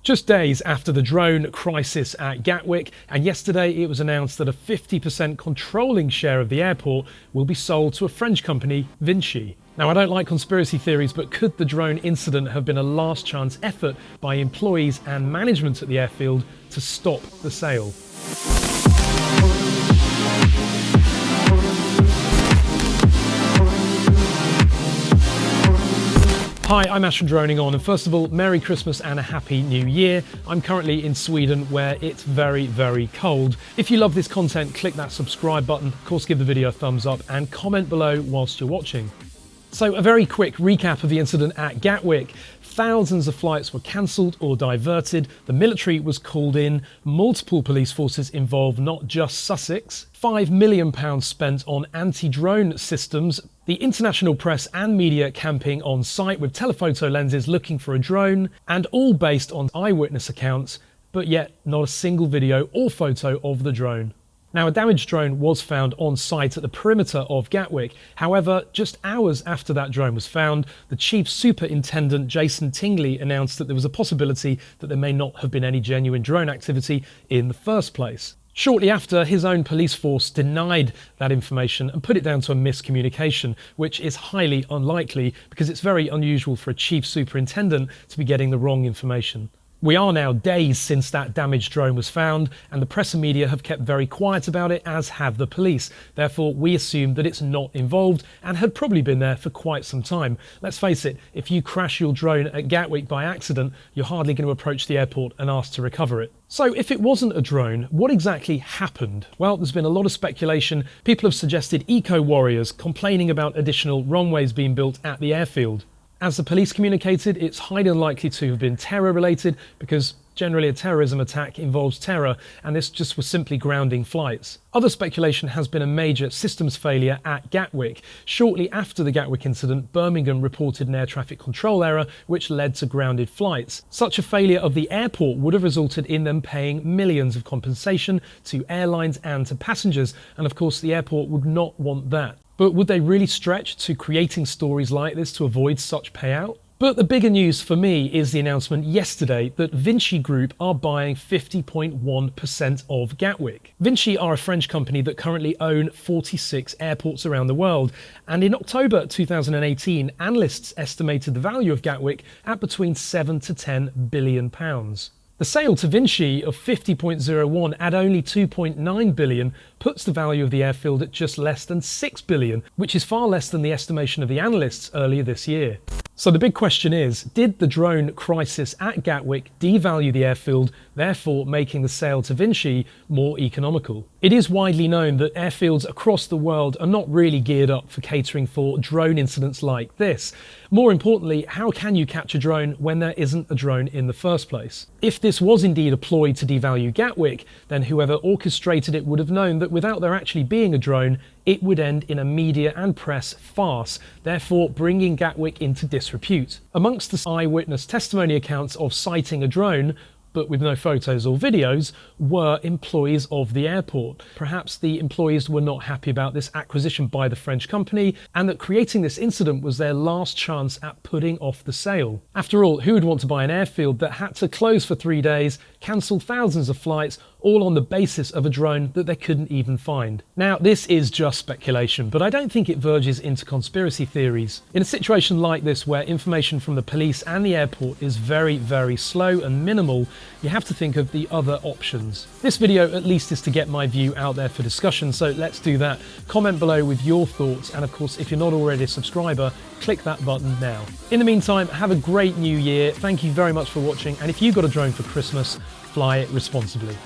Just days after the drone crisis at Gatwick, and yesterday it was announced that a 50% controlling share of the airport will be sold to a French company, Vinci. Now, I don't like conspiracy theories, but could the drone incident have been a last chance effort by employees and management at the airfield to stop the sale? Hi, I'm Ash from DroningON, and first of all, Merry Christmas and a Happy New Year. I'm currently in Sweden where it's very, very cold. If you love this content, click that subscribe button, of course give the video a thumbs up and comment below whilst you're watching. So a very quick recap of the incident at Gatwick. Thousands of flights were cancelled or diverted, the military was called in, multiple police forces involved, not just Sussex, £5 million spent on anti-drone systems, the international press and media camping on site with telephoto lenses looking for a drone, and all based on eyewitness accounts, but yet not a single video or photo of the drone. Now, a damaged drone was found on site at the perimeter of Gatwick. However, just hours after that drone was found, the Chief Superintendent, Jason Tingley, announced that there was a possibility that there may not have been any genuine drone activity in the first place. Shortly after, his own police force denied that information and put it down to a miscommunication, which is highly unlikely because it's very unusual for a Chief Superintendent to be getting the wrong information. We are now days since that damaged drone was found, and the press and media have kept very quiet about it, as have the police. Therefore, we assume that it's not involved and had probably been there for quite some time. Let's face it, if you crash your drone at Gatwick by accident, you're hardly going to approach the airport and ask to recover it. So if it wasn't a drone, what exactly happened? Well, there's been a lot of speculation. People have suggested eco-warriors complaining about additional runways being built at the airfield. As the police communicated, it's highly unlikely to have been terror-related because generally a terrorism attack involves terror, and this just was simply grounding flights. Other speculation has been a major systems failure at Gatwick. Shortly after the Gatwick incident, Birmingham reported an air traffic control error which led to grounded flights. Such a failure of the airport would have resulted in them paying millions of compensation to airlines and to passengers, and of course the airport would not want that. But would they really stretch to creating stories like this to avoid such payout? But the bigger news for me is the announcement yesterday that Vinci Group are buying 50.1% of Gatwick. Vinci are a French company that currently own 46 airports around the world, and in October 2018, analysts estimated the value of Gatwick at between 7 to 10 billion pounds. The sale to Vinci of 50.01 at only 2.9 billion puts the value of the airfield at just less than 6 billion, which is far less than the estimation of the analysts earlier this year. So the big question is, did the drone crisis at Gatwick devalue the airfield, therefore making the sale to Vinci more economical? It is widely known that airfields across the world are not really geared up for catering for drone incidents like this. More importantly, how can you catch a drone when there isn't a drone in the first place? If this was indeed a ploy to devalue Gatwick, then whoever orchestrated it would have known that without there actually being a drone, it would end in a media and press farce, therefore bringing Gatwick into disrepute. Amongst the eyewitness testimony accounts of sighting a drone, but with no photos or videos, were employees of the airport. Perhaps the employees were not happy about this acquisition by the French company, and that creating this incident was their last chance at putting off the sale. After all, who would want to buy an airfield that had to close for 3 days, cancel thousands of flights, all on the basis of a drone that they couldn't even find? Now, this is just speculation, but I don't think it verges into conspiracy theories. In a situation like this, where information from the police and the airport is very, very slow and minimal, you have to think of the other options. This video at least is to get my view out there for discussion, so let's do that. Comment below with your thoughts, and of course, if you're not already a subscriber, click that button now. In the meantime, have a great new year. Thank you very much for watching, and if you got a drone for Christmas, fly it responsibly.